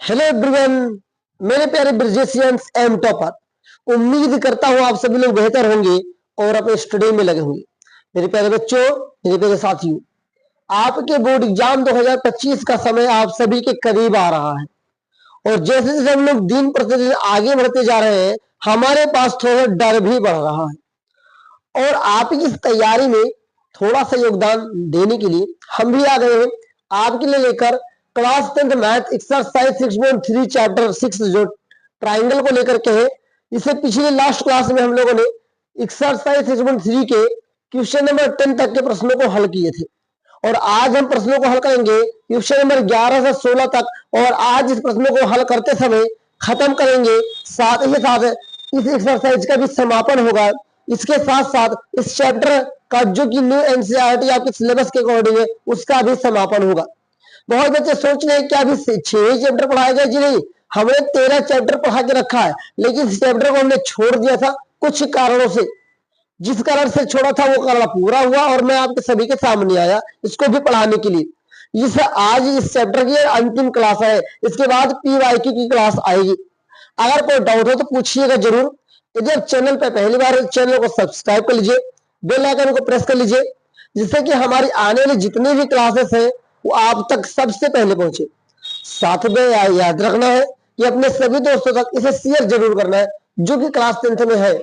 Hello everyone, मेरे प्यारे ब्रिजेशियंस M topper. उम्मीद करता हूं आप सभी लोग बेहतर होंगे और अपने स्टडी में लगे होंगे। मेरे प्यारे बच्चों, मेरे प्यारे साथियों, आपके बोर्ड एग्जाम 2025 का समय आप सभी के करीब आ रहा है और जैसे जैसे हम लोग दिन प्रतिदिन आगे बढ़ते जा रहे हैं, हमारे पास थोड़ा डर भी बढ़ रहा है। और आपकी इस तैयारी में थोड़ा सा योगदान देने के लिए हम भी आ गए हैं आपके लिए लेकर class 10th math exercise 6.3 chapter 6 जो ट्राइंगल को लेकर के है। इससे पिछले लास्ट क्लास में हम लोगों ने एक्सरसाइज 6.3 के क्वेश्चन नंबर 10 तक के प्रश्नों को हल किए थे और आज हम प्रश्नों को हल करेंगे क्वेश्चन नंबर 11 से 16 तक। और आज इस प्रश्नों को हल करते समय खत्म करेंगे, साथ ही साथ इस एक्सरसाइज का भी समापन होगा। इसके साथ साथ इस चैप्टर का जो कि न्यू एनसीईआरटी आपके सिलेबस के अकॉर्डिंग है उसका भी समापन होगा। बहुत बच्चे सोच रहे हैं कि अभी 6 चैप्टर पढ़ाए गए। जी नहीं, हमने 13 चैप्टर पढ़ा के रखा है, लेकिन इस चैप्टर को हमने छोड़ दिया था कुछ कारणों से। जिस कारण से छोड़ा था वो कारण पूरा हुआ और मैं आपके सभी के सामने आया इसको भी पढ़ाने के लिए। इस आज इस चैप्टर की अंतिम क्लास है, इसके बाद पीवाईक्यू की क्लास आएगी। अगर कोई डाउट हो तो पूछिएगा जरूर। यदि आप चैनल पर पहली बार चैनल को सब्सक्राइब कर लीजिए, बेल आइकन को प्रेस कर लीजिए, जिससे कि हमारी आने वाली जितनी भी क्लासेस है वो आप तक सबसे पहले पहुंचे। साथ में याद रखना है कि अपने सभी दोस्तों तक इसे शेयर जरूर करना है जो कि क्लास 10th में है।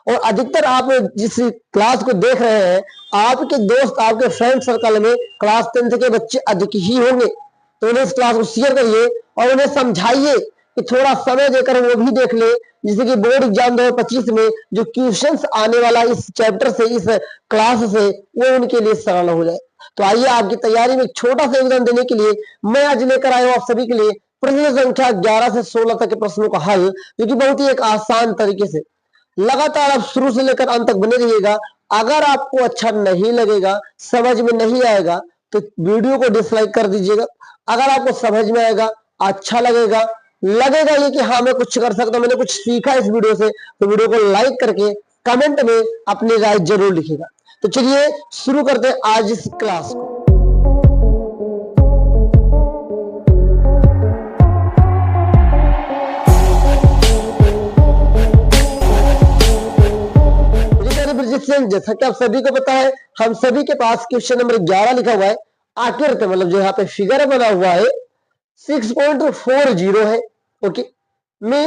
और अधिकतर आप जिस क्लास को देख रहे हैं आपके दोस्त आपके फ्रेंड सर्कल में क्लास 10th के बच्चे अधिक ही होंगे, तो उन्हें इस क्लास को शेयर करिए और उन्हें समझाइए कि थोड़ा समय देकर वो भी देख ले, जिससे कि बोर्ड एग्जाम 2025 में जो क्वेश्चंस आने वाला इस चैप्टर से इस क्लास से वो उनके लिए सरल हो जाए। तो आइए आपकी तैयारी में छोटा सा योगदान देने के लिए मैं आज लेकर आया हूं आप सभी के लिए प्रश्न संख्या 11 से 16 तक के प्रश्नों का हल, जो कि बहुत ही एक आसान तरीके से। लगातार आप शुरू से लेकर अंत तक बने रहिएगा। अगर आपको अच्छा नहीं लगेगा, समझ में नहीं आएगा तो वीडियो को डिसलाइक कर दीजिएगा। अगर आपको समझ में आएगा, अच्छा लगेगा, लगेगा ये कि हाँ मैं कुछ कर सकता हूं, मैंने कुछ सीखा इस वीडियो से, तो वीडियो को लाइक करके कमेंट में अपनी राय जरूर लिखिएगा। तो चलिए शुरू करते हैं आज इस क्लास को। जैसा कि आप सभी को पता है, हम सभी के पास क्वेश्चन नंबर 11 लिखा हुआ है। आकृति मतलब जो यहाँ पे फिगर बना हुआ है 6.40 है, ओके, में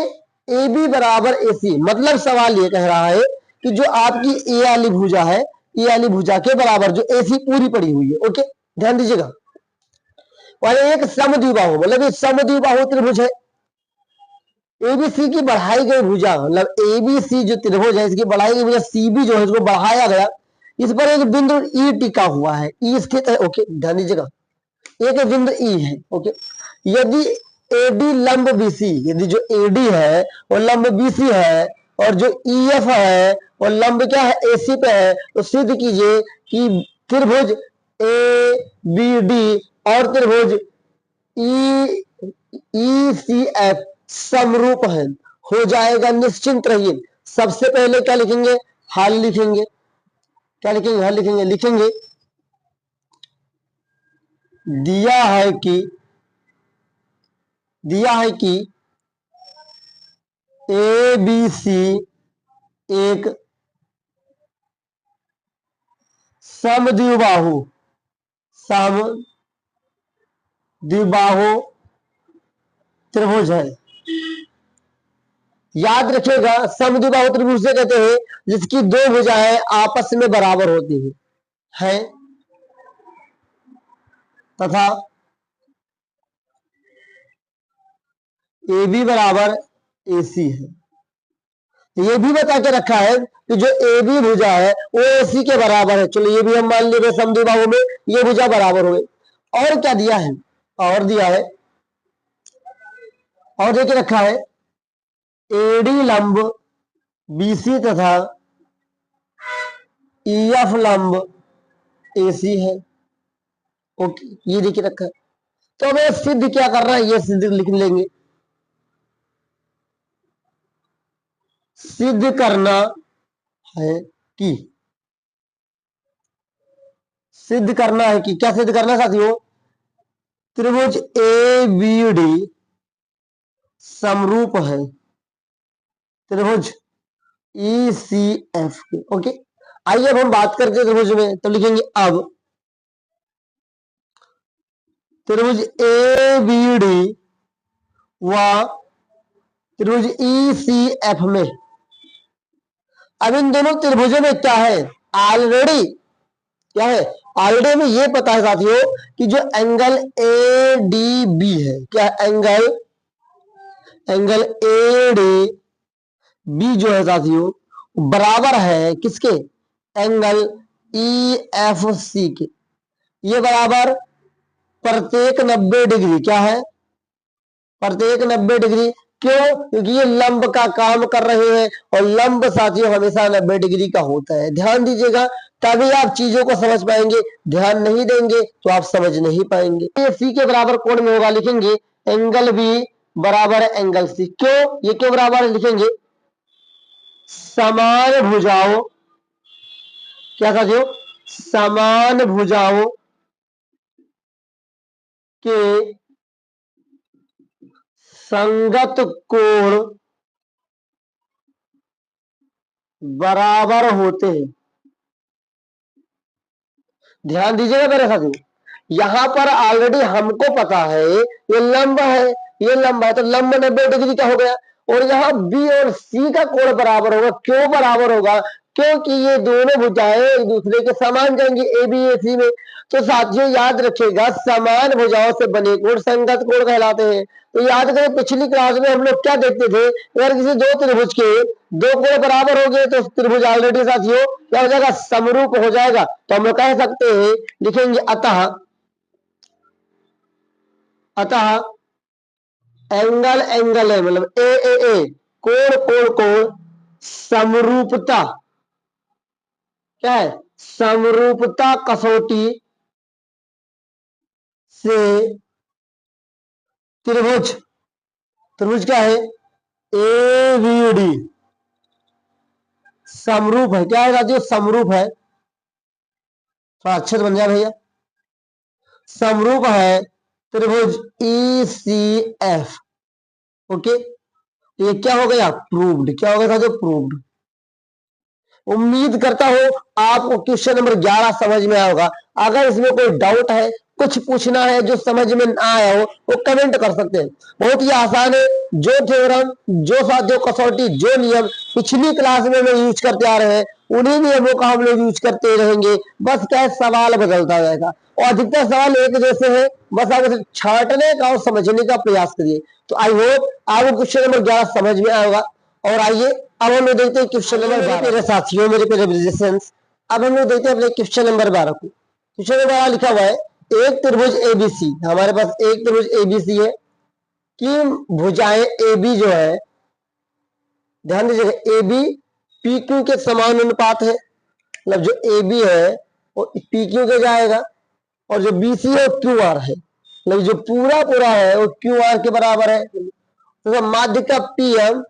ए बी बराबर ए सी। मतलब सवाल ये कह रहा है कि जो आपकी ए वाली भुजा है, ए वाली भुजा के बराबर जो ए सी पूरी पड़ी हुई है, ओके, ध्यान दीजिएगा। और एक समद्विबाहु मतलब ये समद्विबाहु त्रिभुज है। एबीसी की बढ़ाई गई भुजा मतलब एबीसी जो त्रिभुज है इसकी बढ़ाई गई भुजा सीबी जो है इसको बढ़ाया गया, इस पर एक बिंदु ई टिका हुआ है, ई स्थित है, ओके, ध्यान दीजिएगा, एक बिंदु ई है, ओके। यदि एडी लंब बीसी, यदि जो एडी है वो लंब बीसी है और जो ईएफ है वो लंब क्या है, एसी पे है, तो सिद्ध कीजिए कि त्रिभुज ए बी डी और त्रिभुज ई सी एफ समरूप है। हो जाएगा, निश्चिंत रहिए। सबसे पहले क्या लिखेंगे, हल लिखेंगे। क्या लिखेंगे, हल लिखेंगे। लिखेंगे दिया है कि ए बी सी एक समद्विबाहु त्रिभुज है। याद रखिएगा, समद्विबाहु त्रिभुज से कहते हैं जिसकी दो भुजाएं आपस में बराबर होती है तथा ए बी बराबर ए सी है। ये भी बता के रखा है कि जो ए बी भुजा है वो ए सी के बराबर है। चलो ये भी हम मान लेंगे, समद्विबाहु में ये भुजा बराबर हो गई। और क्या दिया है, और दिया है, और देखे रखा है एडी लंब बीसी तथा ईएफ लंब एसी है, ओके, ये देखे रखा है। तो हमें सिद्ध क्या करना है, ये सिद्ध लिख लेंगे। सिद्ध करना है कि, सिद्ध करना है कि क्या सिद्ध करना है साथियों, त्रिभुज ए बी डी समरूप है त्रिभुज ECF के। ओके, आइए अब हम बात करते हैं त्रिभुज में, तो लिखेंगे अब त्रिभुज ABD व त्रिभुज ECF में, अब इन दोनों त्रिभुजों में क्या है, ऑलरेडी क्या है, ऑलरेडी हमें ये पता है साथियों कि जो एंगल ADB है, क्या एंगल ADB जो है साथियों बराबर है किसके, एंगल EFC के। ये बराबर प्रत्येक 90 डिग्री, क्या है, प्रत्येक 90 डिग्री। क्यों, क्योंकि ये लंब का काम कर रहे हैं और लंब साथियों हमेशा 90 डिग्री का होता है, ध्यान दीजिएगा, तभी आप चीजों को समझ पाएंगे, ध्यान नहीं देंगे तो आप समझ नहीं पाएंगे। ये सी के बराबर कोण में होगा, लिखेंगे एंगल बी बराबर है एंगल सी। क्यों, ये क्यों बराबर है, लिखेंगे समान भुजाओं, क्या साथियों, समान भुजाओं के संगत कोण बराबर होते हैं। ध्यान दीजिएगा मेरे साथियों, यहां पर ऑलरेडी हमको पता है ये लंब है, ये लंब है तो लंब 90 डिग्री का हो गया, और यहाँ बी और सी का कोण बराबर होगा। क्यों बराबर होगा, क्योंकि ये दोनों भुजाएं एक दूसरे के समान जाएंगी ए बी ए सी में। तो साथियों याद रखिएगा, समान भुजाओं से बने कोण संगत कोण कहलाते हैं। तो याद करें पिछली क्लास में हम लोग क्या देखते थे, अगर किसी दो त्रिभुज के दो कोण बराबर हो गए तो त्रिभुज ऑलरेडी साथियों क्या हो जाएगा, समरूप हो जाएगा। तो हम लोग कह सकते हैं, लिखेंगे अतः एंगल एंगल है, मतलब ए कोण कोण कोण समरूपता, क्या है, समरूपता कसौटी से त्रिभुज, त्रिभुज क्या है, ABD समरूप है, क्या है साथियों, समरूप है, थोड़ा अच्छे से बन जाए भैया, समरूप है त्रिभुज ECF। ओके, ये क्या हो गया, प्रूव्ड, क्या हो गया साथियों, प्रूव्ड। उम्मीद करता हूं आपको क्वेश्चन नंबर 11 समझ में आया होगा। अगर इसमें कोई डाउट है, कुछ पूछना है जो समझ में ना आया हो, वो कमेंट कर सकते हैं। बहुत ही आसान है, जो थ्योरम, जो साथियों कसौटी, जो नियम पिछली क्लास में हम यूज करते आ रहे हैं, उन्हीं नियमों का हम लोग यूज करते रहेंगे। बस क्या है, सवाल बदलता जाएगा और अधिकतर सवाल एक जैसे है, बस आप उसे छांटने का और समझने का प्रयास करिए। तो आई होप आपको क्वेश्चन नंबर 11 समझ में आएगा। और आइए अब हम लोग देखते हैं क्वेश्चन नंबर 12। मेरे साथियों, मेरे प्यारे ब्रिजिशियंस, अब हम लोग देखते हैं अपने क्वेश्चन नंबर 12 को। क्वेश्चन नंबर 12 लिखा हुआ है, एक त्रिभुज एबीसी, हमारे पास एक त्रिभुज एबीसी है कि भुजाएं AB जो है, ध्यान दीजिएगा, AB PQ के समान अनुपात है, मतलब जो AB है वो PQ के जाएगा, और जो BC है वो QR है, मतलब जो पूरा पूरा है वो QR के बराबर है। तो माध्य का PM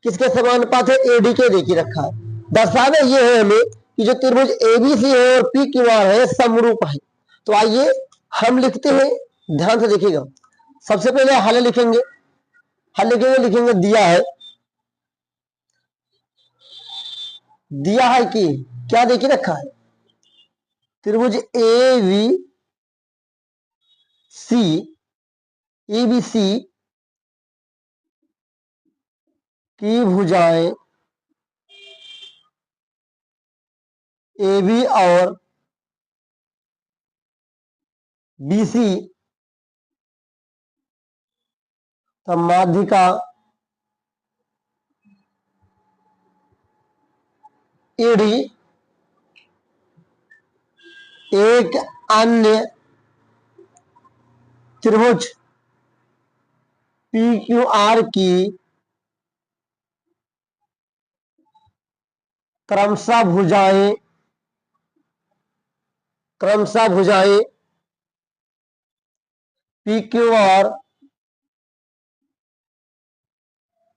किसके समानुपात है, AD के देखिए रखा है। दर्शाना ये है हमें कि जो त्रिभुज ABC है और PQR है समरूप है। तो आइए हम लिखते हैं, ध्यान से देखिएगा। सबसे पहले हल लिखेंगे, हल लिखेंगे, लिखेंगे दिया है कि क्या देखिए रखा है, त्रिभुज ABC की भुजाएं AB और BC माध्यिका AD एक अन्य त्रिभुज PQR की क्रमशः भुजाएं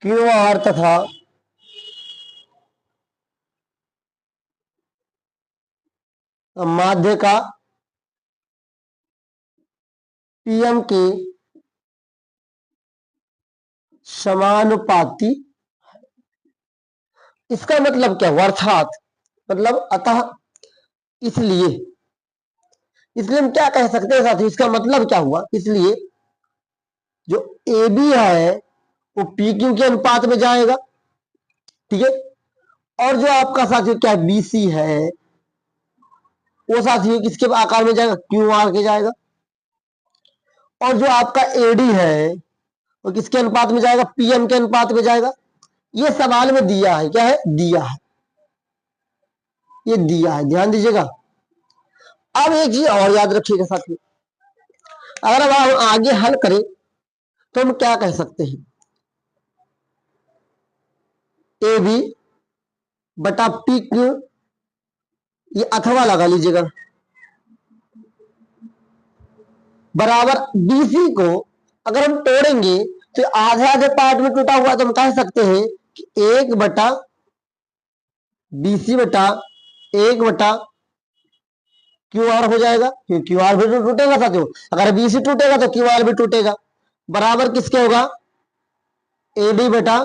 QR तथा माध्य का PM के समानुपाती। इसका मतलब क्या हुआ, अर्थात मतलब अतः, इसलिए, इसलिए हम क्या कह सकते हैं साथियों, इसका मतलब क्या हुआ, इसलिए जो ए बी है वो पी क्यू के अनुपात में जाएगा, ठीक है। और जो आपका साथियों क्या बी सी है वो साथियों किसके आकार में जाएगा, क्यू आर के जाएगा। और जो आपका एडी है वो किसके अनुपात में जाएगा, पीएम के अनुपात में जाएगा। ये सवाल में दिया है, क्या है, दिया है, ये दिया है, ध्यान दीजिएगा। अब एक चीज और याद रखिएगा साथियों, अगर अब हम आगे हल करें तो हम क्या कह सकते हैं, ए बी बटा पी क्यू, ये अथवा लगा लीजिएगा, बराबर बीसी को अगर हम तोड़ेंगे तो आधे आधे पार्ट में टूटा हुआ, तो हम कह सकते हैं कि एक बटा बीसी बटा एक बटा क्यू आर हो जाएगा, क्योंकि क्यू आर भी तो टूटेगा साथियों, अगर बीसी टूटेगा तो क्यू आर भी टूटेगा, बराबर किसके होगा, एडी बटा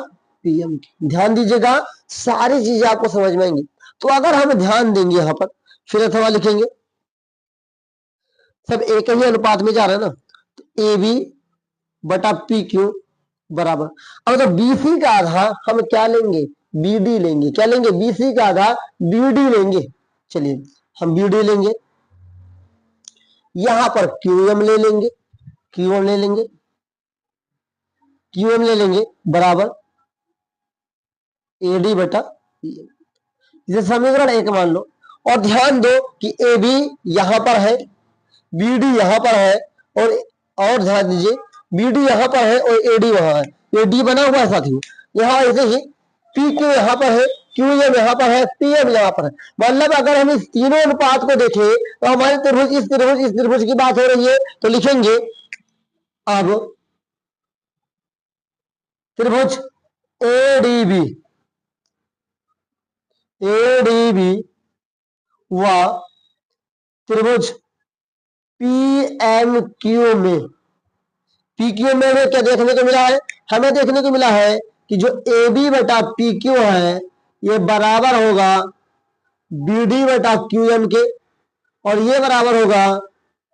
पीएम। ध्यान दीजिएगा, सारी चीजें आपको समझ में आएंगी। तो अगर हम ध्यान देंगे यहां पर, फिर अथवा लिखेंगे, सब एक ही अनुपात में जा रहा है ना, तो ए बी बटा पी क्यू बराबर, अब तो बीसी का आधा हम क्या लेंगे, बीडी लेंगे, क्या लेंगे, बीसी का आधा बीडी लेंगे। चलिए हम बीडी लेंगे, यहां पर क्यूएम ले लेंगे, क्यूएम ले लेंगे, क्यूएम ले लेंगे बराबर एडी बटा पीएम, इसे समीकरण एक मान लो। और ध्यान दो कि ए बी यहां पर है, बी डी यहां पर है, और ध्यान दीजिए बी डी यहां पर है और ए डी वहां है, ये डी बना हुआ है साथियों, यहां ऐसे ही पी क्यू यहां पर है, क्यू एम यहां पर है, पी एम यहां पर है। मतलब अगर हम इस तीनों अनुपात को देखें तो हमारे त्रिभुज इस त्रिभुज की बात हो रही है, तो लिखेंगे अब त्रिभुज एडीबी, एडीबी व त्रिभुज पीएमक्यू में, पीक्यू में क्या देखने को मिला है, हमें देखने को मिला है कि जो ए बी बटा पी क्यू है ये बराबर होगा बी डी बटा क्यू एम के, और ये बराबर होगा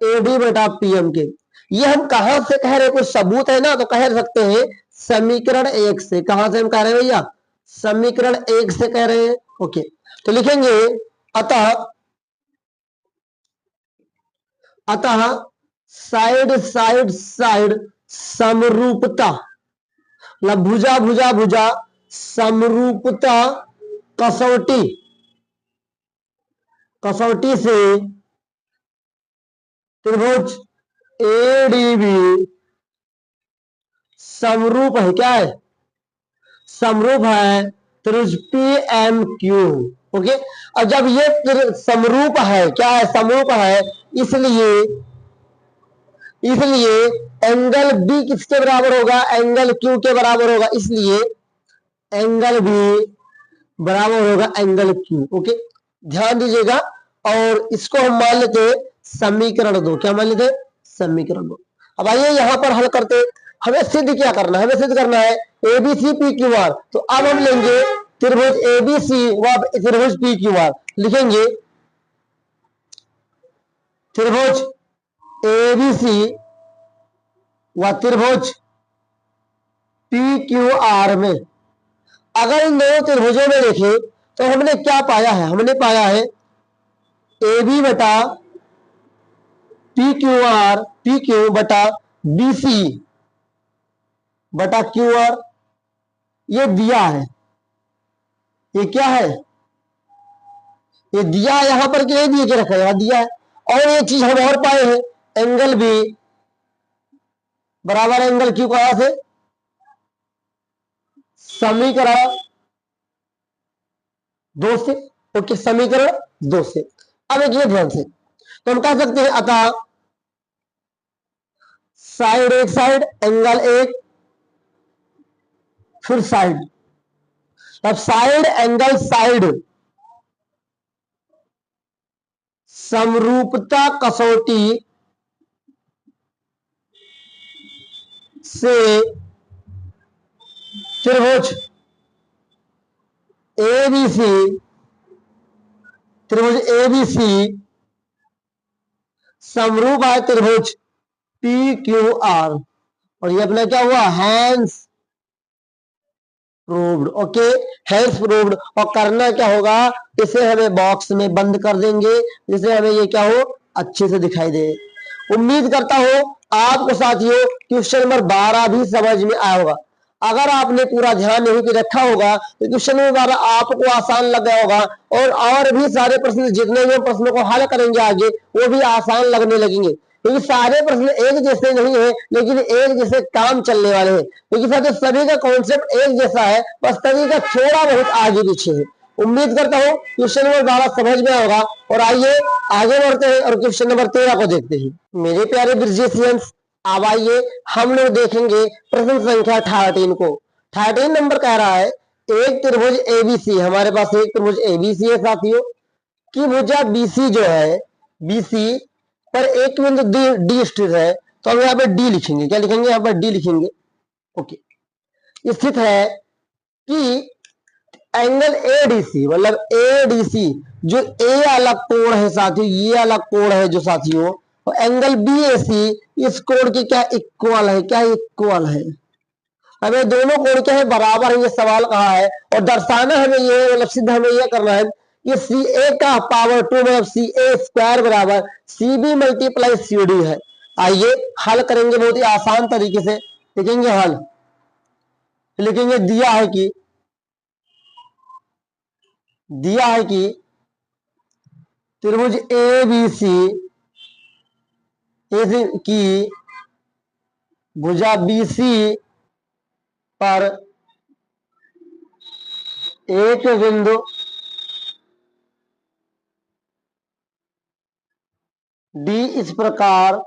ए डी बटा पी एम के। ये हम कहां से कह रहे हैं, कुछ सबूत है ना, तो कह सकते हैं समीकरण एक से। कहां से हम कह रहे हैं भैया, समीकरण एक से कह रहे हैं, ओके। तो लिखेंगे अतः, अतः साइड साइड साइड समरूपता, मतलब भुजा भुजा भुजा समरूपता कसौटी, कसौटी से त्रिभुज एडीबी समरूप है, क्या है, समरूप है त्रिभुज पीएमक्यू, ओके। अब जब ये समरूप है, क्या है, समरूप है, इसलिए इसलिए एंगल बी किसके बराबर होगा, एंगल क्यू के बराबर होगा, इसलिए एंगल बी बराबर होगा एंगल क्यू, ओके। ध्यान दीजिएगा, और इसको हम मान लेते हैं समीकरण दो, क्या मान लेते हैं, समीकरण दो। अब आइए यहां पर हल करते हैं, हमें सिद्ध क्या करना है, हमें सिद्ध करना है एबीसी पी क्यू आर। तो अब हम लेंगे त्रिभुज एबीसी व त्रिभुज पी क्यू आर, लिखेंगे त्रिभुज एबीसी व त्रिभुज पी क्यू आर में, अगर इन दोनों त्रिभुजों में देखें तो हमने क्या पाया है, हमने पाया है ए बी बटा P Q are, P Q बटा बी सी बटा क्यू आर, ये दिया है, ये क्या है, ये दिया है यहां पर, कि दिए के रखा है, दिया है। और ये चीज हम और पाए हैं, एंगल बी बराबर एंगल क्यू, कहां से, समीकरण दो से, ओके, समीकरण दो से। अब एक ध्यान से, तो हम कह सकते हैं अतः साइड एक साइड एंगल एक, फिर साइड, अब साइड एंगल साइड समरूपता कसौटी से त्रिभुज एबीसी, त्रिभुज एबीसी समरूप है त्रिभुज पी क्यू आर, और ये अपना क्या हुआ, hence proved. Okay, hence proved. और करना क्या होगा, इसे हमें बॉक्स में बंद कर देंगे जिससे हमें ये क्या हो, अच्छे से दिखाई दे। उम्मीद करता हूं आपको साथियों क्वेश्चन नंबर 12 भी समझ में आया होगा। अगर आपने पूरा ध्यान नहीं भी रखा होगा तो क्वेश्चन नंबर 12 आपको आसान लग गया होगा, और भी सारे प्रश्न जितने भी प्रश्नों को हल करेंगे आगे वो भी आसान लगने लगेंगे, क्योंकि सारे प्रश्न एक जैसे नहीं है लेकिन एक जैसे काम चलने वाले हैं, क्योंकि साथियों सभी का कॉन्सेप्ट एक जैसा है, बस सभी का थोड़ा बहुत आगे पीछे है। उम्मीद करता हूं क्वेश्चन नंबर 12 समझ में होगा, और आइए आगे बढ़ते हैं और क्वेश्चन नंबर 13 को देखते हैं। मेरे प्यारे ब्रिजेशियंस, अब आइए हम लोग देखेंगे प्रश्न संख्या 13 को। 13 नंबर कह रहा है एक त्रिभुज एबीसी, हमारे पास एक त्रिभुज एबीसी है साथियों, की भुजा बीसी जो है, बीसी पर एक बिंदु डी स्थित है, तो हम यहाँ पे डी लिखेंगे। क्या लिखेंगे, यहाँ पर डी लिखेंगे। ओके, स्थित है कि एंगल एडीसी, मतलब एडीसी जो ए वाला कोण है साथियों, ये वाला कोण है जो साथियों, और एंगल बीएसी इस कोण के क्या इक्वल है, क्या इक्वल है। हमें दोनों कोण क्या है, बराबर है, ये सवाल कहा है, और दर्शाना हमें ये, मतलब सिद्ध हमें ये करना है कि सी ए का पावर 2 मतलब सी ए स्क्वायर बराबर सी बी मल्टीप्लाई सी डी है। आइए हल करेंगे बहुत ही आसान तरीके से, लिखेंगे हल, लिखेंगे दिया है कि त्रिभुज ए बी सी की भुजा बीसी पर एक बिंदु डी इस प्रकार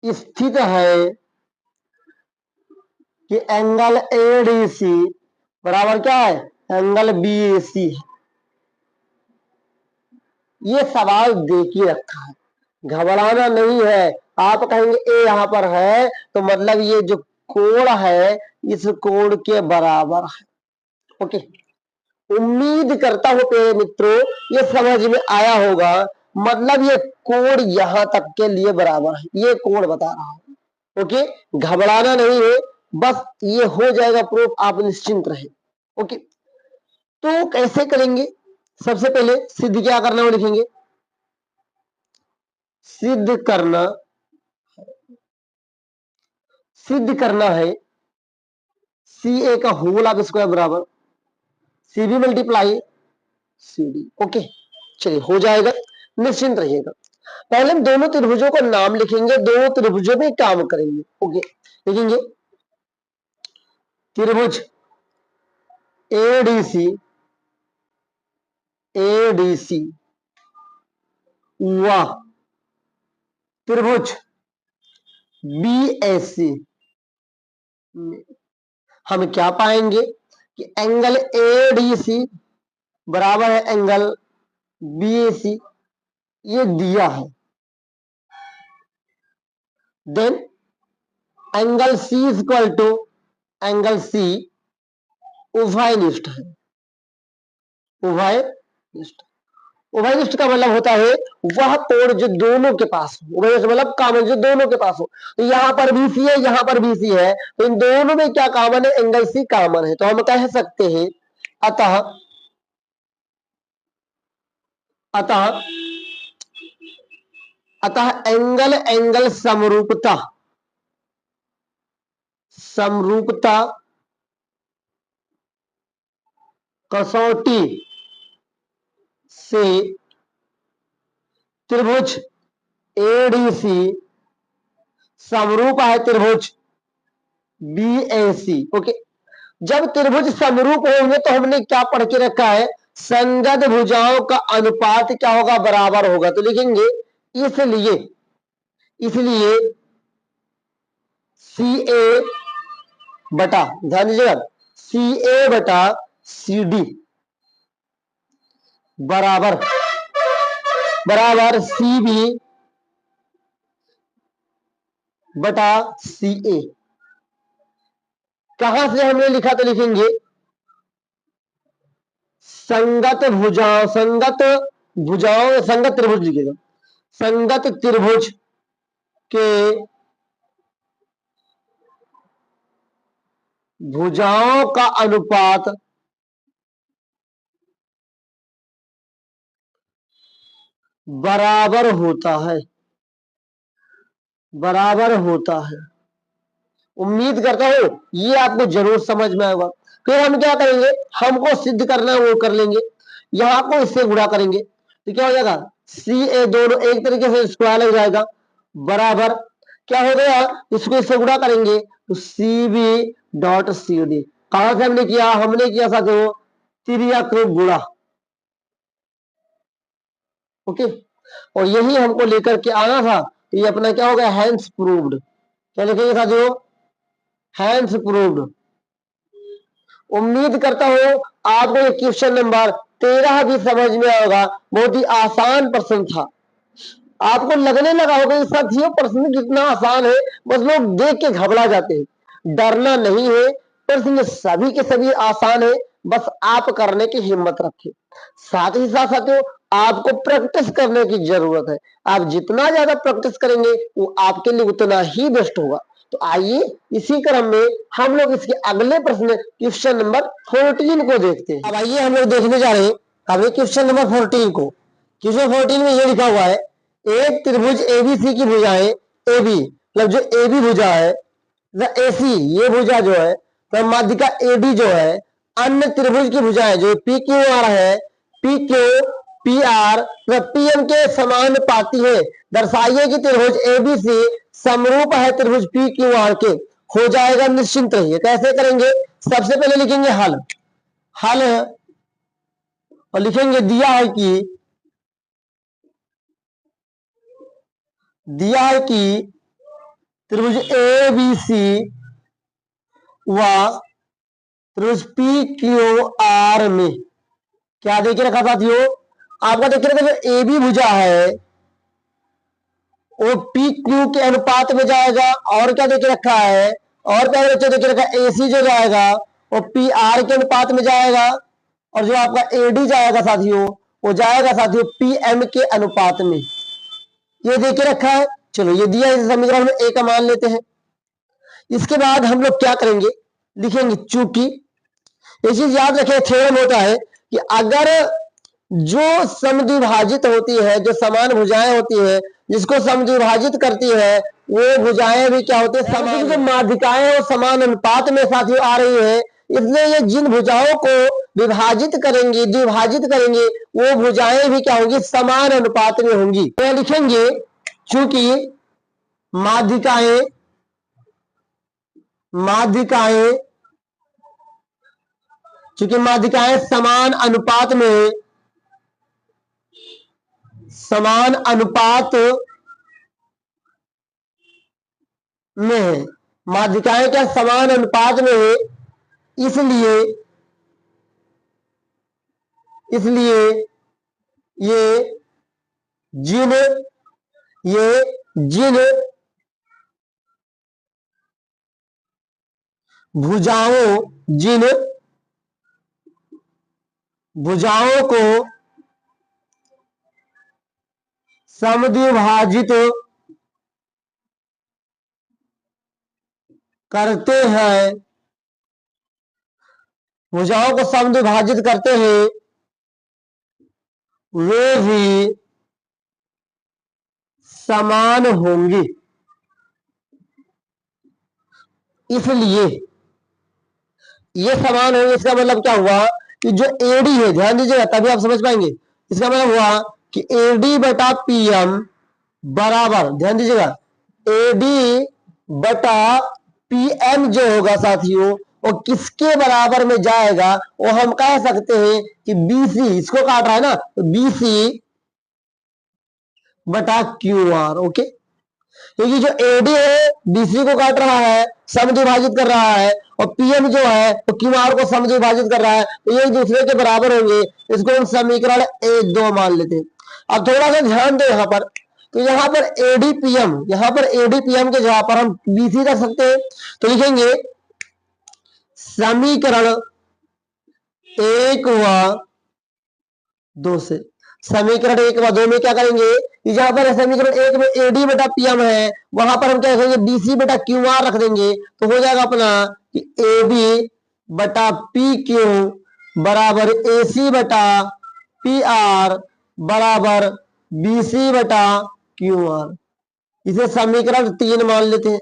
स्थित है कि एंगल एडीसी बराबर क्या है, एंगल बीएसी है। ये सवाल देखिए रखा है, घबराना नहीं है। आप कहेंगे ए यहां पर है तो मतलब ये जो कोण है इस कोण के बराबर है। ओके, उम्मीद करता हूं प्यारे मित्रों ये समझ में आया होगा। मतलब ये कोण यहां तक के लिए बराबर है, ये कोण बता रहा हूं। ओके, घबराना नहीं है, बस ये हो जाएगा प्रूफ, आप निश्चिंत रहे। ओके, तो कैसे करेंगे, सबसे पहले सिद्ध क्या करना वो लिखेंगे, सिद्ध करना, सिद्ध करना है सी ए का होल ऑफ स्क्वायर बराबर सी बी मल्टीप्लाई सी डी। ओके, चलिए हो जाएगा, निश्चिंत रहिएगा। पहले हम दोनों त्रिभुजों का नाम लिखेंगे, दोनों त्रिभुजों में काम करेंगे। ओके, लिखेंगे त्रिभुज एडीसी, एडीसी व त्रिभुज बीएसी, हम क्या पाएंगे कि एंगल एडीसी बराबर है एंगल बीएसी, ये दिया है। Then angle C is equal to, angle C उभयनिष्ठ है, उभयनिष्ठ। उभयनिष्ठ का मतलब होता है वह कोण जो दोनों के पास हो, उभयनिष्ठ मतलब कॉमन जो दोनों के पास हो। तो यहां पर भी सी है, यहां पर भी सी है, तो इन दोनों में क्या कॉमन है, एंगल सी कॉमन है, तो हम कह सकते हैं अतः, अतः अतः एंगल, एंगल समरूपता, समरूपता कसौटी से त्रिभुज एडीसी समरूप है त्रिभुज बीएसी। ओके, जब त्रिभुज समरूप होंगे तो हमने क्या पढ़ के रखा है, संगत भुजाओं का अनुपात क्या होगा, बराबर होगा। तो लिखेंगे इसलिए, इसलिए सी ए बटा, ध्यान दीजिएगा, सी ए बटा सी डी बराबर, बराबर सी बी बटा सी ए। कहां से हमने लिखा तो लिखेंगे संगत भुजाओं, संगत भुजाओं, संगत त्रिभुज लिखेगा, संगत त्रिभुज के भुजाओं का अनुपात बराबर होता है, बराबर होता है। उम्मीद करता हूं ये आपको जरूर समझ में आएगा। फिर हम क्या करेंगे, हमको सिद्ध करना है वो कर लेंगे। यहां को इससे गुणा करेंगे तो क्या हो जाएगा, सी ए दोनों एक तरीके से स्क्वायर लग जाएगा, बराबर क्या हो गया, इसको इससे गुणा करेंगे तो C B dot C D. कहां से हमने किया, हमने किया साथियों तिर्यक गुणा। ओके, और यही हमको लेकर के आना था, तो ये अपना क्या हो गया, हैंस प्रूव्ड। क्या लिखेंगे साथियों, हैंस प्रूव्ड। उम्मीद करता हूं आपको ये क्वेश्चन नंबर 13 भी समझ में आएगा। बहुत ही आसान प्रश्न था, आपको लगने लगा होगा कि साथियों प्रश्न कितना आसान है, बस लोग देख के घबरा जाते हैं। डरना नहीं है, प्रश्न सभी के सभी आसान है, बस आप करने की हिम्मत रखें। साथ ही साथ साथियों आपको प्रैक्टिस करने की जरूरत है। आप जितना ज्यादा प्रैक्टिस करेंगे वो आपके लिए उतना ही बेस्ट होगा। तो आइए इसी क्रम में हम लोग इसके अगले प्रश्न क्वेश्चन नंबर 14 को देखते हैं। अब आइए हम लोग देखने जा रहे हैं अभी क्वेश्चन नंबर 14 को। क्वेश्चन 14 में ये लिखा हुआ है, एक त्रिभुज एबीसी की भुजाएं एबी, मतलब जो एबी भुजा है, एसी ये भुजा जो है, तो माध्यिका एडी जो है, अन्य त्रिभुज की भुजाएं जो पी क्यू आर है, P Q P R P M के समानुपाती है। दर्शाइए कि त्रिभुज एबीसी समरूप है त्रिभुज पी क्यू आर के। हो जाएगा, निश्चिंत रहिए। कैसे करेंगे, सबसे पहले लिखेंगे हल, हल और लिखेंगे दिया है कि, दिया है कि त्रिभुज ए बी सी व त्रिभुज पी क्यू आर में क्या देखिए रखा साथियों, आपका देखिए रखा जो ए बी भुजा है वो पी क्यू के अनुपात में जाएगा, और क्या देखिए रखा है, और क्या देखिए रखा ए सी जो जाएगा वो पी आर के अनुपात में जाएगा, और जो आपका एडी जाएगा साथियों वो जाएगा साथियों पी एम के अनुपात में। ये देखिए रखा है। चलो ये दिया, इस समीकरण में ए का मान लेते हैं। इसके बाद हम लोग क्या करेंगे, लिखेंगे चूंकि, ये चीज याद रखें, थ्योरम होता है कि अगर जो समद्विभाजित होती है, जो समान भुजाएं होती है, जिसको समद्विभाजित करती है वो भुजाएं भी क्या होती है, समान। जो माध्यिकाएं वो समान अनुपात में साथियों आ रही है, इसलिए ये जिन भुजाओं को विभाजित करेंगे, द्विभाजित करेंगे, वो भुजाएं भी क्या होंगी, समान अनुपात में होंगी। तो लिखेंगे चूंकि माध्यिकाएं, माध्यिकाएं चूंकि माध्यिकाएं समान अनुपात में, समान अनुपात में है, माध्यिकाएं क्या समान अनुपात में है, इसलिए इसलिए ये जिन भुजाओं, जिन भुजाओं को समद्विभाजित करते हैं, भुजाओं को समद्विभाजित करते हैं, वे भी समान होंगी। इसलिए ये समान होंगे, इसका मतलब क्या हुआ कि जो एडी है, ध्यान दीजिएगा तभी आप समझ पाएंगे, इसका मतलब हुआ कि एडी बटा पीएम बराबर, ध्यान दीजिएगा, एडी बटा पीएम जो होगा साथियों वो किसके बराबर में जाएगा, वो हम कह सकते हैं कि बीसी, इसको काट रहा है ना, तो बीसी बटा क्यू आर। ओके, क्योंकि जो एडी है बीसी को काट रहा है, समद्विभाजित कर रहा है, और पीएम जो है तो क्यू आर को समद्विभाजित कर रहा है, तो ये एक दूसरे के बराबर होंगे। इसको हम समीकरण 1 2 मान लेते हैं। अब थोड़ा सा ध्यान दो, यहां पर तो यहाँ पर एडीपीएम के जगह पर हम बीसी रख सकते हैं। तो लिखेंगे समीकरण 1 व 2 से। समीकरण 1 व 2 में क्या करेंगे, जहां पर समीकरण 1 में एडी बटा पीएम है, वहां पर हम क्या करेंगे, बीसी बटा क्यू आर रख देंगे। तो हो जाएगा अपना कि ए बी बटा पी क्यू बराबर एसी बटा पी आर बराबर बीसी बटा क्यू आर। इसे समीकरण 3 मान लेते हैं।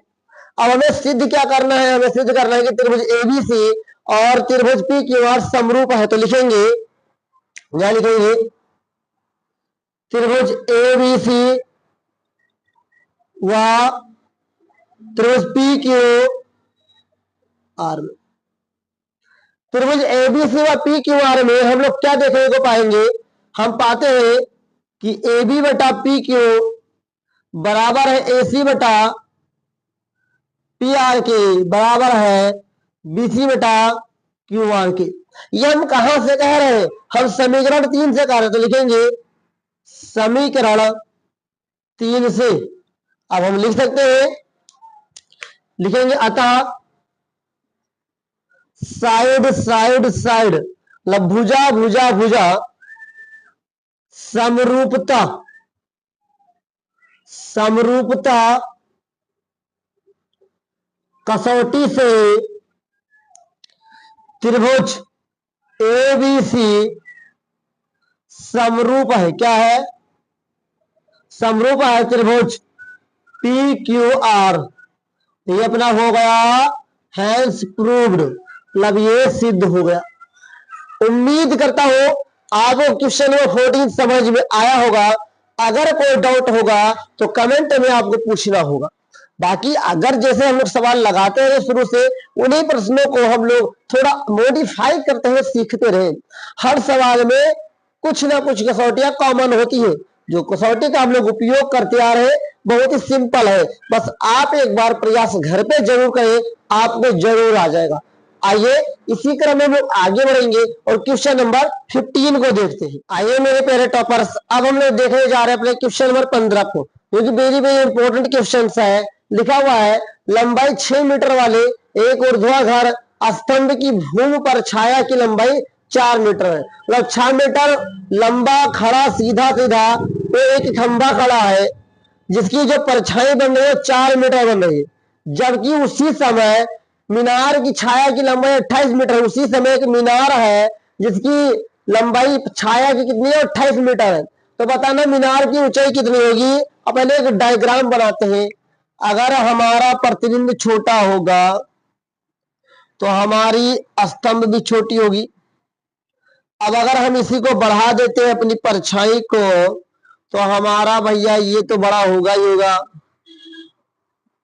अब हमें सिद्ध क्या करना है, हमें सिद्ध करना है कि त्रिभुज एबीसी और त्रिभुज पी क्यू आर समरूप है। तो लिखेंगे, क्या लिखेंगे, त्रिभुज एबीसी व त्रिभुज पी क्यू आर में, त्रिभुज एबीसी व पी क्यू आर में हम लोग क्या देखने को पाएंगे, हम पाते हैं कि ए बी बटा पी क्यू बराबर है एसी बटा पी आर के बराबर है बीसी बटा क्यू आर के। ये हम कहां से कह रहे हैं, हम समीकरण 3 से कह रहे हैं। तो लिखेंगे समीकरण 3 से। अब हम लिख सकते हैं, लिखेंगे अतः साइड साइड साइड मतलब भुजा भुजा भुजा समरूपता समरूपता कसौटी से त्रिभुज एबीसी समरूप है। क्या है, समरूप है त्रिभुज पी क्यू आर। ये अपना हो गया हैंस प्रूव्ड, मतलब ये सिद्ध हो गया। उम्मीद करता हूं आपको क्वेश्चन नंबर 14 समझ में आया होगा। अगर कोई डाउट होगा तो कमेंट में आपको पूछना होगा। बाकी अगर जैसे हम लोग सवाल लगाते हैं शुरू से, उन्हीं प्रश्नों को हम लोग थोड़ा मॉडिफाई करते हुए सीखते रहे। हर सवाल में कुछ ना कुछ कसौटियां कॉमन होती है। जो कसौटी का हम लोग उपयोग करते आ रहे, बहुत ही सिंपल है। बस आप एक बार प्रयास घर पे जरूर करें, आपको जरूर आ जाएगा। आइए इसी क्रम में हम लोग आगे बढ़ेंगे और क्वेश्चन नंबर 15 को देखते हैं। आइए मेरे प्यारे टॉपर्स, अब हम लोग देखने जा रहे हैं अपने क्वेश्चन नंबर 15 को, जो कि वेरी वेरी इंपॉर्टेंट क्वेश्चन है। लिखा हुआ है, लंबाई 6 मीटर वाले एक ऊर्ध्वाधर स्तंभ की भूमि पर छाया की लंबाई 4 मीटर है। मतलब 6 मीटर लंबा खड़ा सीधा सीधा तो एक खंभा खड़ा है, जिसकी जो परछाई बन रही है 4 मीटर बन रही है। जबकि उसी समय मीनार की छाया की लंबाई 28 मीटर। उसी समय एक मीनार है जिसकी लंबाई छाया की कितनी है, 28 मीटर है। तो बताना मीनार की ऊंचाई कितनी होगी। अब पहले एक डायग्राम बनाते हैं। अगर हमारा प्रतिबिंब छोटा होगा तो हमारी स्तंभ भी छोटी होगी। अब अगर हम इसी को बढ़ा देते हैं अपनी परछाई को, तो हमारा भैया ये तो बड़ा होगा ही होगा।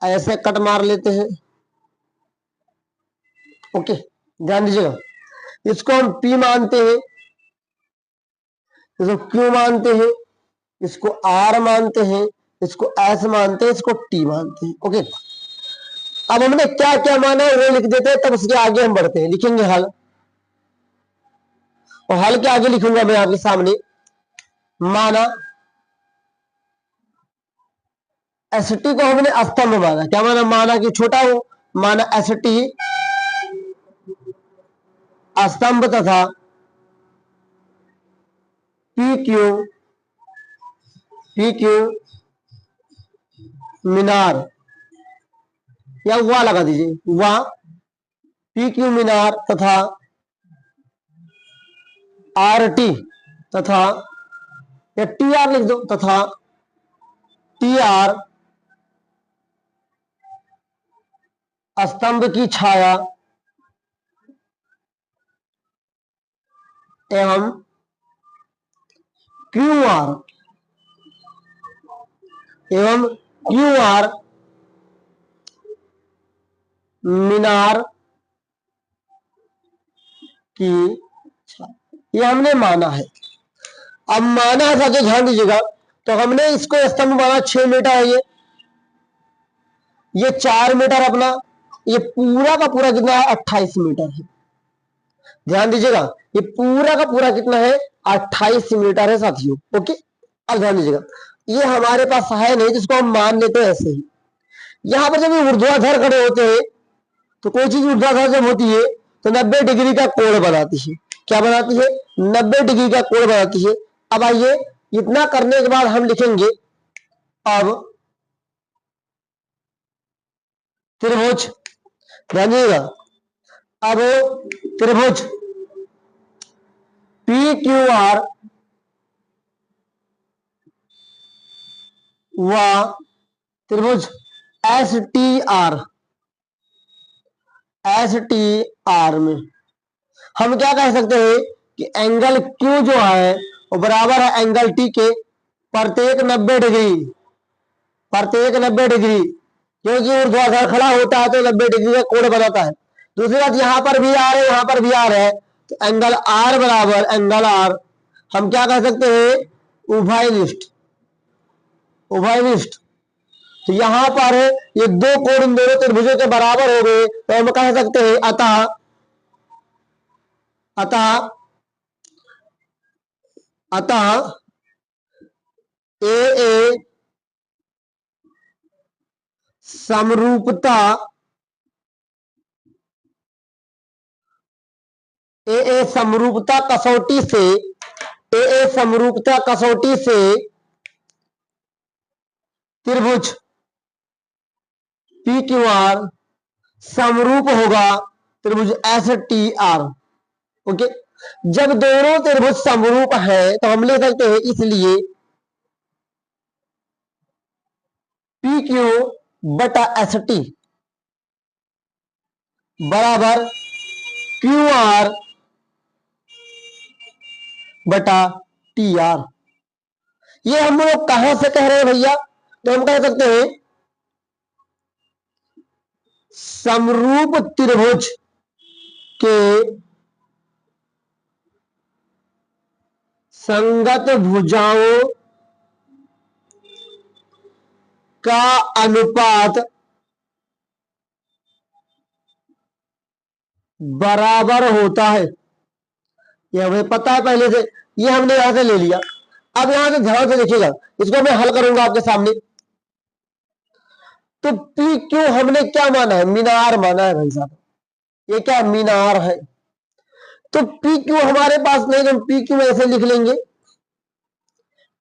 ऐसे कट मार लेते हैं। ओके, ध्यान दीजिएगा। इसको हम P मानते हैं, इसको Q मानते हैं, इसको R मानते हैं, इसको S मानते हैं, इसको T मानते हैं। ओके, अब हमने क्या क्या माना है वो लिख देते हैं, तब उसके आगे हम बढ़ते हैं। लिखेंगे हल, और हल के आगे लिखूंगा मैं आपके सामने। माना एसटी को हमने स्तंभ माना। क्या माना, माना कि छोटा हो। माना एसटी स्तंभ तथा पी क्यू मीनार, या वह लगा दीजिए, वह पी क्यू मीनार तथा आर टी तथा, या टी आर लिख दो, तथा टी आर स्तंभ की छाया एवं क्यू आर मीनार की छाया, ये हमने माना है। अब माना था तो ध्यान दीजिएगा। तो हमने इसको स्तंभ माना 6 मीटर है, ये 4 मीटर अपना, ये पूरा का पूरा कितना है, 28 मीटर है। ध्यान दीजिएगा, ये पूरा का पूरा कितना है, 28 मीटर है साथियों। ओके, अब ध्यान दीजिएगा। ये हमारे पास है नहीं, जिसको हम मान लेते हैं ऐसे ही। यहां पर जब ये ऊर्ध्वाधर खड़े होते हैं तो कोई चीज ऊर्ध्वाधर जब होती है तो 90 डिग्री का कोण बनाती है। क्या बनाती है? 90 डिग्री का कोण बनाती है। अब आइए, इतना करने के बाद हम लिखेंगे अब त्रिभुज। ध्यान दीजिएगा, अब त्रिभुज पी क्यू आर व त्रिभुज एस टी आर में हम क्या कह सकते हैं कि एंगल Q जो है वो बराबर है एंगल T के प्रत्येक 90 डिग्री, क्योंकि ऊर्ध्वाधर खड़ा होता है तो 90 डिग्री का कोण बनाता है। दूसरी बात, यहां पर भी आर है, यहां पर भी आर है, तो एंगल R बराबर एंगल R हम क्या कह सकते हैं? उभयनिष्ठ। तो यहां पर ये दो कोण इन दोनों त्रिभुजों के बराबर हो गए, तो हम कह सकते हैं अतः ए समरूपता कसौटी से त्रिभुज पी क्यू आर समरूप होगा त्रिभुज एस टी आर। ओके, जब दोनों त्रिभुज समरूप है तो हम ले सकते हैं इसलिए पी क्यू बटा एस टी बराबर क्यू आर बटा टी आर। ये हम लोग कहां से कह रहे हैं भैया? तो हम कह सकते हैं समरूप त्रिभुज के संगत भुजाओं का अनुपात बराबर होता है। यह हमें पता है पहले से, ये हमने यहां से ले लिया। अब यहां से ध्यान से देखिएगा, इसको मैं हल करूंगा आपके सामने। तो पी क्यू हमने क्या माना है? मीनार माना है भाई साहब, ये क्या मीनार है। तो पी क्यू हमारे पास नहीं, तो हम पी क्यू ऐसे लिख लेंगे।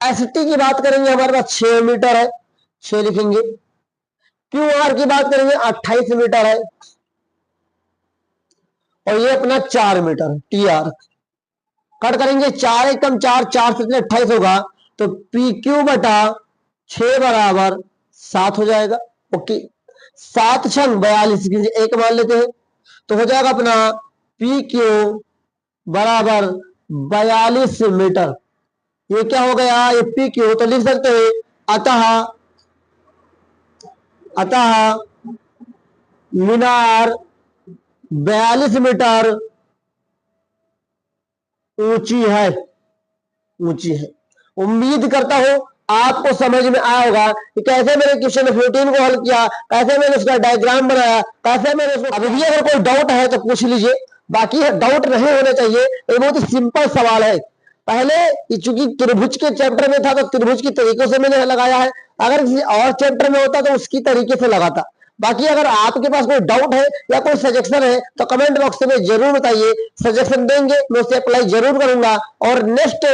एस टी की बात करेंगे, हमारे पास 6 मीटर है, 6 लिखेंगे। क्यू आर की बात करेंगे 28 मीटर है, और ये अपना 4 मीटर है टी आर। कट करेंगे, 4 एकम 4, 4 से 28 होगा, तो पी क्यू बटा 6 बराबर 7 हो जाएगा। ओके, 7 छंग 42 की एक मान लेते हैं, तो हो जाएगा अपना पी क्यू बराबर 42 मीटर। ये क्या हो गया? ये पी क्यू, तो लिख सकते हैं अतः मीनार 42 मीटर ऊंची है। उम्मीद करता हूं आपको समझ में आया होगा कि कैसे मैंने क्वेश्चन 14 को हल किया, कैसे मैंने उसका डायग्राम बनाया, कैसे मैंने उसको। अभी भी अगर कोई डाउट है तो पूछ लीजिए, बाकी डाउट नहीं होना चाहिए। ये बहुत ही सिंपल सवाल है। पहले चूंकि त्रिभुज के चैप्टर में था तो त्रिभुज की तरीकों से मैंने लगाया है, अगर किसी और चैप्टर में होता तो उसकी तरीके से लगाता। बाकी अगर आपके पास कोई डाउट है या कोई सजेशन है तो कमेंट बॉक्स में जरूर बताइए, सजेशन देंगे, मैं उसे अप्लाई जरूर करूंगा, और नेक्स्ट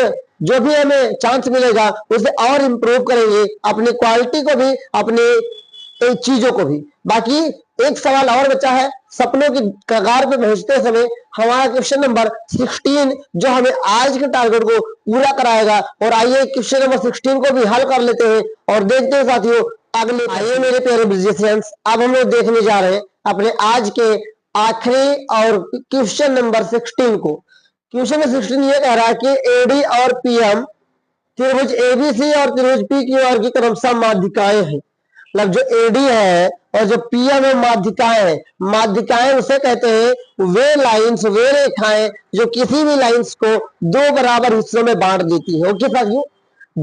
जो भी हमें चांस मिलेगा उसे और इम्प्रूव करेंगे, अपनी क्वालिटी को भी, अपनी चीजों को भी। बाकी एक सवाल और बचा है, सपनों की कगार पे पहुंचते समय हमारा क्वेश्चन नंबर 16 जो हमें आज के टारगेट को पूरा कराएगा। और आइए क्वेश्चन नंबर 16 को भी हल कर लेते हैं और देखते हैं साथियों अगले। आइए मेरे प्यारे बिजनेसमैन, अब हम लोग देखने जा रहे हैं अपने आज के आखिरी और क्वेश्चन नंबर 16 को। क्वेश्चन नंबर 16 ये कह रहा है कि एडी और पीएम त्रिभुज एबीसी और त्रिभुज पी क्यू आर की क्रमशः माध्यिकाएं हैं। मतलब जो एडी है और जो पीएम है माध्यिकाएं है। माध्यिकाएं उसे कहते हैं वे लाइंस, वे रेखाएं जो किसी भी लाइंस को दो बराबर हिस्सों में बांट देती है। ओके साथियों,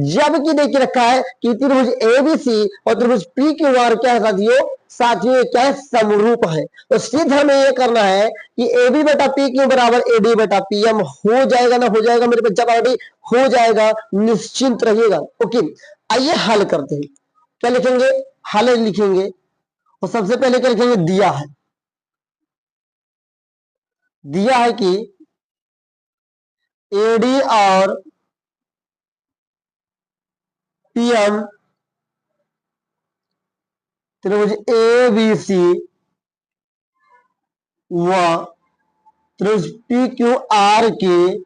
जबकि देखिए रखा है कि त्रिभुज एबीसी और त्रिभुज पी क्यू आर क्या है साथियों क्या है? समरूप है। तो सिद्ध हमें यह करना है कि ए बी बटा पी क्यू बराबर एडी बटा पीएम हो जाएगा ना? हो जाएगा मेरे बच्चा, पार्टी हो जाएगा, निश्चिंत रहिएगा। ओके, आइए हल करते हैं। क्या लिखेंगे? हल लिखेंगे। और सबसे पहले क्या लिखेंगे? दिया है। दिया है कि एडी और पीएम त्रिभुज ए बी सी व त्रिभुज पी क्यू आर की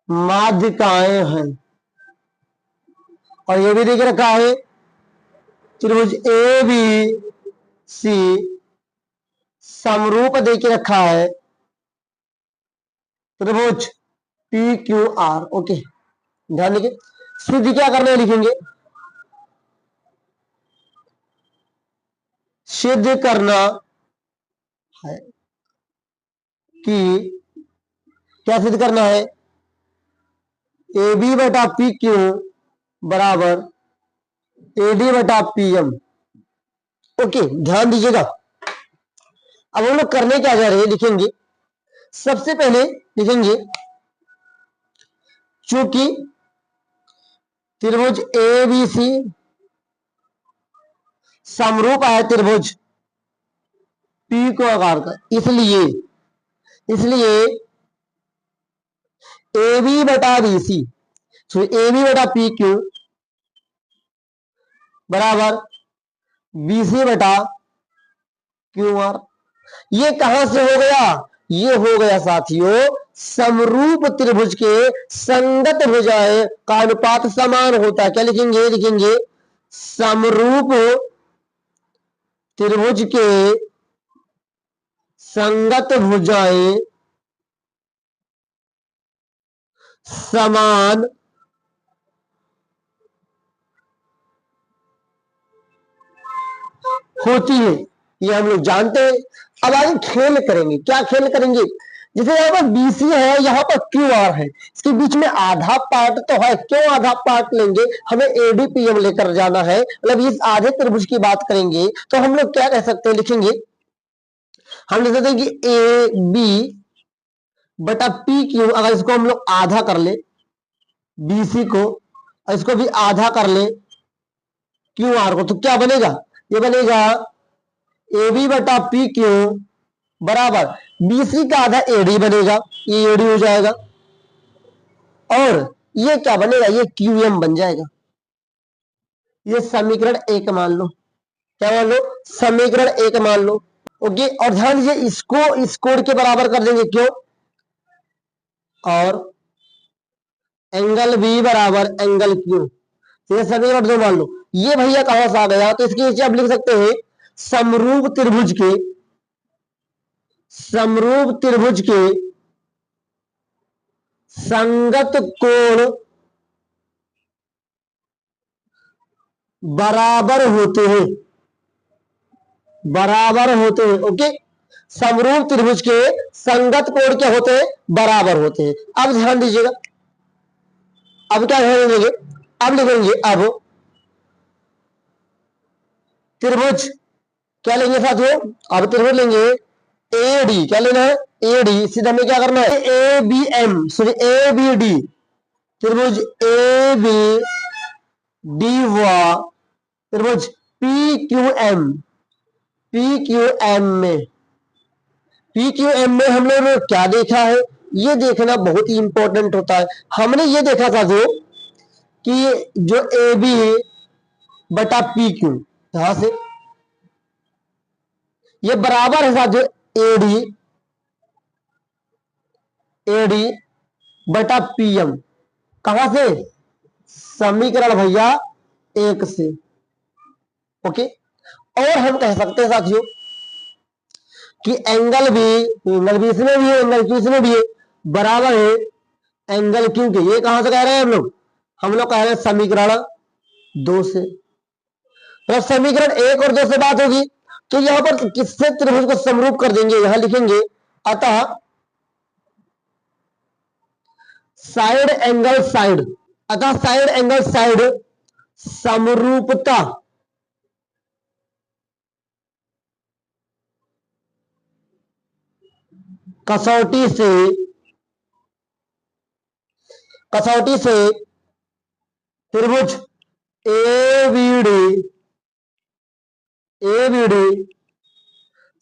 माध्यिकाएं हैं। और ये भी देख रखा है त्रिभुज ए बी सी समरूप देख रखा है त्रिभुज पी क्यू आर। ओके, ध्यान देखिए। सिद्ध क्या करना है? लिखेंगे सिद्ध करना है कि, क्या सिद्ध करना है? ए बी बटा पी क्यू बराबर एडी बटा पी एम। ओके, ध्यान दीजिएगा। अब हम लोग करने क्या जा रहे हैं? लिखेंगे सबसे पहले लिखेंगे चूंकि त्रिभुज ए बी सी समरूप है त्रिभुज पी को आकार का, इसलिए ए बी बटा बी सी, ए बी बटा पी क्यू बराबर बी सी बटा क्यू आर। ये कहां से हो गया? ये हो गया साथियों समरूप त्रिभुज के संगत भुजाएं का अनुपात समान होता है। क्या लिखेंगे? लिखेंगे समरूप त्रिभुज के संगत भुजाएं समान होती है। ये हम लोग जानते हैं। अब आगे खेल करेंगे। क्या खेल करेंगे? जैसे यहाँ पर बीसी है, यहाँ पर क्यू आर है, इसके बीच में आधा पार्ट तो है। क्यों आधा पार्ट लेंगे? हमें एडीपीएम लेकर जाना है, मतलब इस आधे त्रिभुज की बात करेंगे। तो हम लोग क्या कह सकते हैं? लिखेंगे हम लिख सकते हैं कि ए बी बटा पी क्यू, अगर इसको हम लोग आधा कर ले बीसी को, इसको भी आधा कर ले क्यू आर को, तो क्या बनेगा? ये बनेगा ए बी बटा पी क्यू बराबर बीसी का आधा एडी बनेगा, ये एडी हो जाएगा। और ये क्या बनेगा? ये क्यू एम बन जाएगा। ये समीकरण एक मान लो। क्या मान लो? समीकरण एक मान लो। ओके, और ध्यान दीजिए इसको इस कोड के बराबर कर देंगे। क्यों? और एंगल बी बराबर एंगल क्यू, ये समीकरण दो मान लो। ये भैया कहां से आ गया? तो इसके नीचे आप लिख सकते हैं समरूप त्रिभुज के संगत कोण बराबर होते हैं। बराबर होते हैं। ओके, समरूप त्रिभुज के संगत कोण क्या होते हैं? बराबर होते हैं। अब ध्यान दीजिएगा, अब क्या ध्यान देंगे? अब लिखेंगे अब त्रिभुज, क्या लेंगे साथियों? अब त्रिभुज लेंगे एडी। क्या लेना है? एडी। सीधा में क्या करना है? A B M, sorry A B D, त्रिभुज ए बी डी व त्रिभुज P Q M, P Q M में, पी क्यू एम में हम लोगों ने क्या देखा है? ये देखना बहुत ही इंपॉर्टेंट होता है। हमने ये देखा था जो कि जो ए बी बटा पी क्यू, यहां से ये बराबर है साथियों एडी, एडी बटा पीएम। कहां से? समीकरण भैया एक से। ओके, और हम कह सकते हैं साथियों कि एंगल बी इसमें भी है, एंगल क्यू इसमें भी है, बराबर है एंगल क्यू के। ये कहां से कह रहे हैं हम लोग? हम लोग कह रहे हैं समीकरण दो से। तो समीकरण एक और दो से बात होगी, तो यहां पर किससे त्रिभुज को समरूप कर देंगे? यहां लिखेंगे अतः साइड एंगल साइड, अतः साइड एंगल साइड समरूपता कसौटी से कसौटी से त्रिभुज एबीडी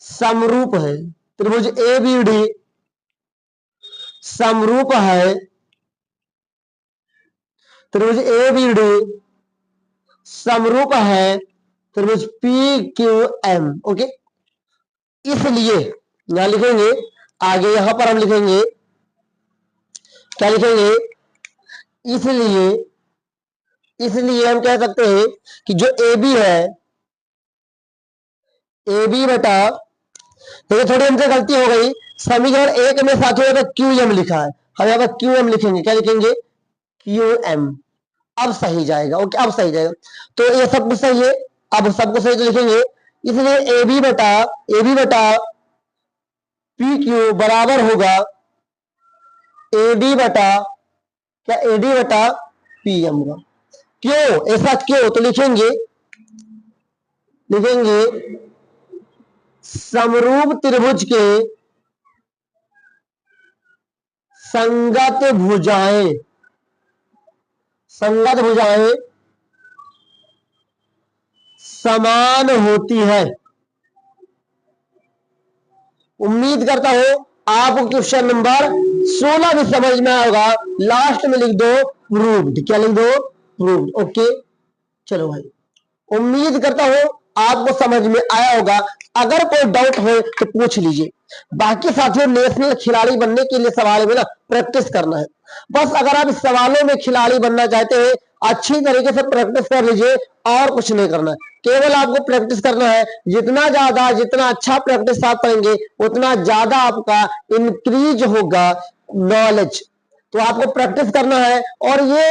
समरूप है, त्रिभुज एबीडी समरूप है, त्रिभुज एबीडी समरूप है त्रिभुज पी क्यू एम। ओके, इसलिए यहां लिखेंगे, आगे यहां पर हम लिखेंगे, क्या लिखेंगे, इसलिए हम कह सकते हैं कि जो ए बी है, ए बी बटा, देखिए थोड़ी हमसे गलती हो गई, समीकरण एक में साथियों में क्यू एम लिखा है, हम यहाँ पर क्यू एम लिखेंगे, क्या लिखेंगे, क्यू एम। अब सही जाएगा। ओके, अब सही जाएगा, तो ये सब कुछ सही है, अब सब कुछ सही तो लिखेंगे, इसलिए ए बी बटा पी क्यू बराबर होगा ए डी बटा, क्या, ए डी बटा पी एम का। क्यों ऐसा, क्यों, तो लिखेंगे समरूप त्रिभुज के संगत भुजाएं समान होती है। उम्मीद करता हूं आपको क्वेश्चन नंबर 16 भी समझ में आएगा। लास्ट में लिख दो प्रूव्ड, क्या लिख दो, प्रूव्ड। ओके, चलो भाई, उम्मीद करता हूं आपको समझ में आया होगा। अगर कोई डाउट हो तो पूछ लीजिए। बाकी साथियों, नेशनल खिलाड़ी बनने के लिए सवाल में ना प्रैक्टिस करना है। बस अगर आप इस सवालों में खिलाड़ी बनना चाहते हैं, अच्छी तरीके से प्रैक्टिस कर लीजिए, और कुछ नहीं करना है, केवल आपको प्रैक्टिस करना है। जितना अच्छा प्रैक्टिस आप करेंगे, उतना ज्यादा आपका इंक्रीज होगा नॉलेज। तो आपको प्रैक्टिस करना है, और ये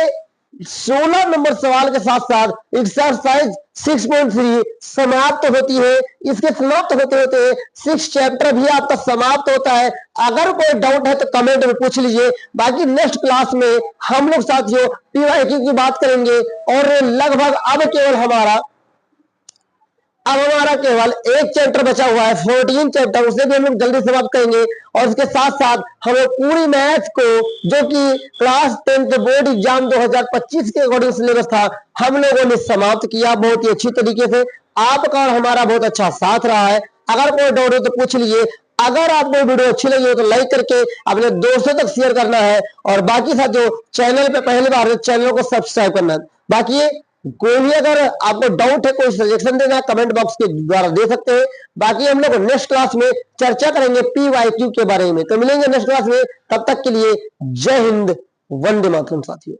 16 नंबर सवाल के साथ साथ एक्सरसाइज 6.3 समाप्त होती है। इसके समाप्त होते होते 6 चैप्टर भी आपका समाप्त होता है। अगर कोई डाउट है तो कमेंट में पूछ लीजिए। बाकी नेक्स्ट क्लास में हम लोग साथियों पीवाईक्यू की बात करेंगे, और लगभग अब हमारा केवल एक चैप्टर बचा हुआ है, 14 चैप्टर, उसे भी हम लोग जल्दी समाप्त करेंगे। और इसके साथ साथ हम लोग पूरी मैथ को, जो कि क्लास 10th बोर्ड एग्जाम 2025 के अकॉर्डिंग सिलेबस था, हम लोगों ने समाप्त किया बहुत ही अच्छी तरीके से। आपका और हमारा बहुत अच्छा साथ रहा है। अगर कोई डाउट हो तो पूछ लीजिए। अगर आपको वीडियो अच्छी लगी हो तो लाइक करके अपने दोस्तों तक शेयर करना है, और बाकी साथियों चैनल पे पहली बार है, चैनल को सब्सक्राइब करना है। बाकी कोई भी अगर आपको डाउट है, कोई सजेशन देना है, कमेंट बॉक्स के द्वारा दे सकते हैं। बाकी हम लोग नेक्स्ट क्लास में चर्चा करेंगे पीवाईक्यू के बारे में। तो मिलेंगे नेक्स्ट क्लास में, तब तक के लिए जय हिंद, वंदे मातरम साथियों।